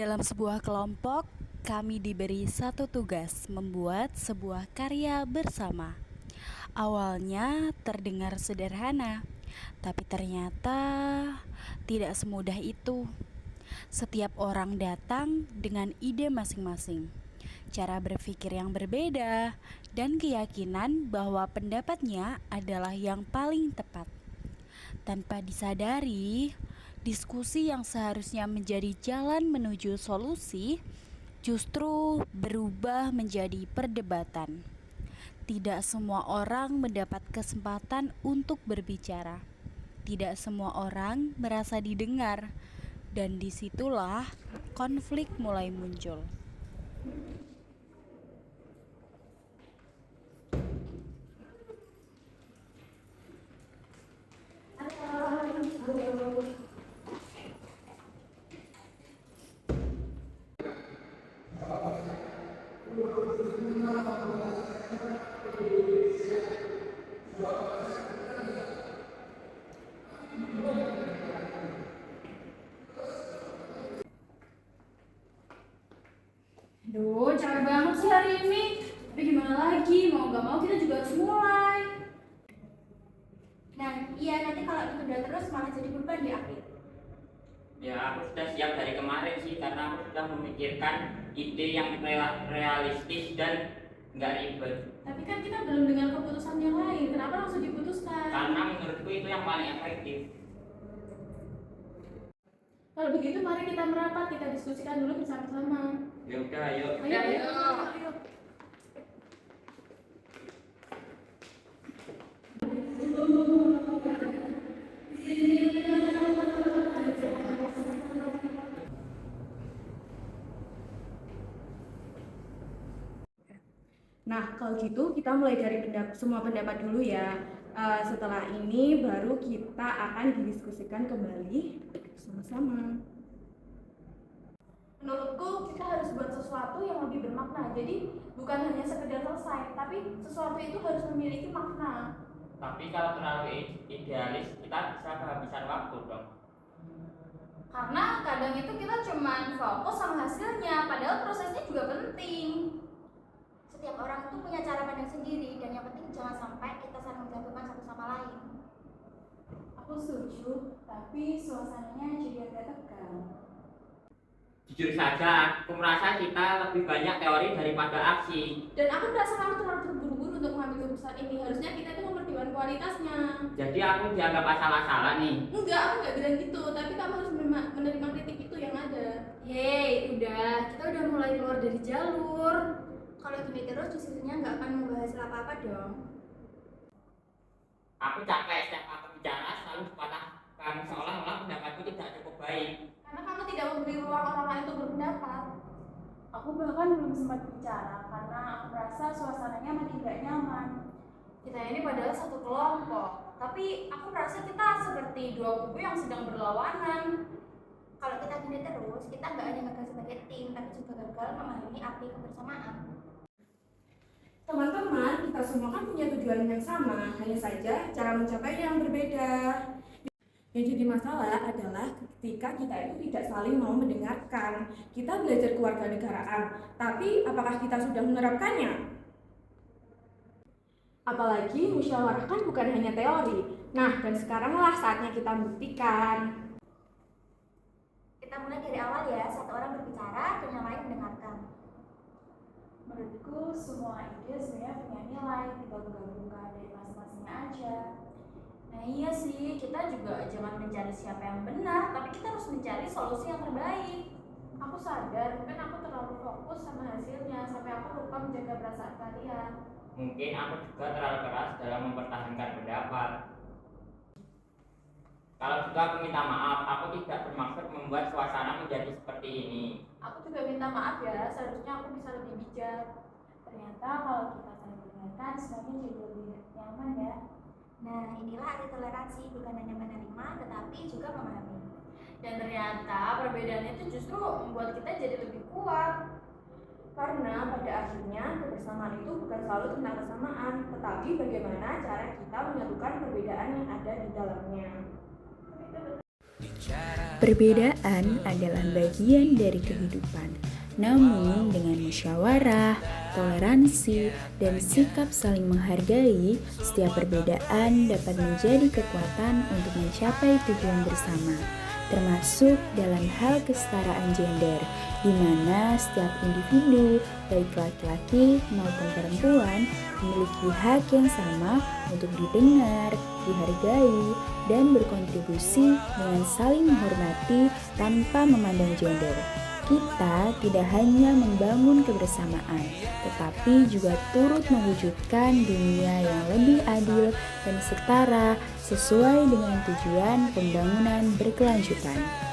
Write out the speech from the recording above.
Dalam sebuah kelompok, kami diberi satu tugas membuat sebuah karya bersama. Awalnya terdengar sederhana, tapi ternyata tidak semudah itu. Setiap orang datang dengan ide masing-masing, cara berpikir yang berbeda, dan keyakinan bahwa pendapatnya adalah yang paling tepat. Tanpa disadari, diskusi yang seharusnya menjadi jalan menuju solusi justru berubah menjadi perdebatan. Tidak semua orang mendapat kesempatan untuk berbicara. Tidak semua orang merasa didengar, dan disitulah konflik mulai muncul. Duh, capek banget sih hari ini. Tapi gimana lagi, mau gak mau kita juga harus mulai. Nah, iya nanti kalau ditunda terus malah jadi beban di akhir. Ya, aku sudah siap dari kemarin sih karena aku sudah memikirkan ide yang realistis dan nggak ribet. Tapi kan kita belum dengar keputusan yang lain. Kenapa langsung diputuskan? Karena menurutku itu yang paling efektif. Kalau begitu mari kita merapat, kita diskusikan dulu bersama-sama. Ya udah, ayo. Ayo. Nah, kalau gitu kita mulai dari semua pendapat dulu ya. Setelah ini baru kita akan didiskusikan kembali sama-sama. Menurutku kita harus buat sesuatu yang lebih bermakna. Jadi bukan hanya sekedar selesai, tapi sesuatu itu harus memiliki makna. Tapi kalau terlalu idealis, kita bisa kehabisan waktu dong. Karena kadang itu kita cuma fokus sama hasilnya, padahal prosesnya juga penting. Setiap orang itu punya cara pandang sendiri, dan yang penting jangan sampai kita saling menjatuhkan satu sama lain. Aku setuju, tapi suasananya jadi agak tegang. Jujur saja, aku merasa kita lebih banyak teori daripada aksi. Dan aku merasa kamu terlalu terburu-buru untuk mengambil keputusan ini. Harusnya kita itu mempertimbangkan kualitasnya. Jadi aku dianggap asal-asalan nih. Enggak, aku nggak bilang gitu. Tapi kamu harus menerima kritik itu yang ada. Hei, udah. Kita udah mulai keluar dari jalur. Kalau gini terus, diskusinya nggak akan membahas apa-apa dong. Aku capek setiap aku bicara selalu dipatahkan seolah-olah pendapatku tidak cukup baik. Karena kamu tidak memberi ruang orang lain untuk berpendapat. Aku bahkan belum sempat bicara karena aku merasa suasananya makin gak nyaman. Kita ini padahal satu kelompok, tapi aku merasa kita seperti dua kubu yang sedang berlawanan. Kalau kita gini terus, kita nggak hanya gagal sebagai tim, tapi juga gagal memahami arti kebersamaan. Teman-teman, kita semua kan punya tujuan yang sama, hanya saja cara mencapainya yang berbeda. Yang jadi masalah adalah ketika kita itu tidak saling mau mendengarkan. Kita belajar kewarganegaraan, tapi apakah kita sudah menerapkannya? Apalagi musyawarah kan bukan hanya teori. Nah, dan sekaranglah saatnya kita buktikan. Kita mulai dari awal ya, satu orang berbicara dan yang lain mendengarkan. Menurutku semua ide sebenarnya punya nilai, kita menggabungkan dari masing-masingnya aja. Nah iya sih, kita juga jangan mencari siapa yang benar, tapi kita harus mencari solusi yang terbaik. Aku sadar, mungkin aku terlalu fokus sama hasilnya sampai aku lupa menjaga perasaan kalian. Mungkin aku juga terlalu keras dalam mempertahankan pendapat. Kalau juga aku minta maaf, aku tidak bermaksud membuat suasana menjadi seperti ini. Aku juga minta maaf ya, seharusnya aku bisa lebih bijak. Ternyata kalau kita saling mendengarkan, semuanya jadi lebih nyaman ya. Nah inilah arti toleransi, bukan hanya menerima, tetapi juga memahami. Dan ternyata perbedaan itu justru membuat kita jadi lebih kuat. Karena pada akhirnya kebersamaan itu bukan selalu tentang kesamaan, tetapi bagaimana cara kita menyatukan perbedaan yang ada di dalamnya. Bicara Perbedaan adalah bagian dari kehidupan, namun dengan musyawarah, toleransi, dan sikap saling menghargai, setiap perbedaan dapat menjadi kekuatan untuk mencapai tujuan bersama, termasuk dalam hal kesetaraan gender, di mana setiap individu, baik laki-laki maupun perempuan, memiliki hak yang sama untuk didengar, dihargai, dan berkontribusi dengan saling menghormati tanpa memandang gender. Kita tidak hanya membangun kebersamaan, tetapi juga turut mewujudkan dunia yang lebih adil dan setara sesuai dengan tujuan pembangunan berkelanjutan.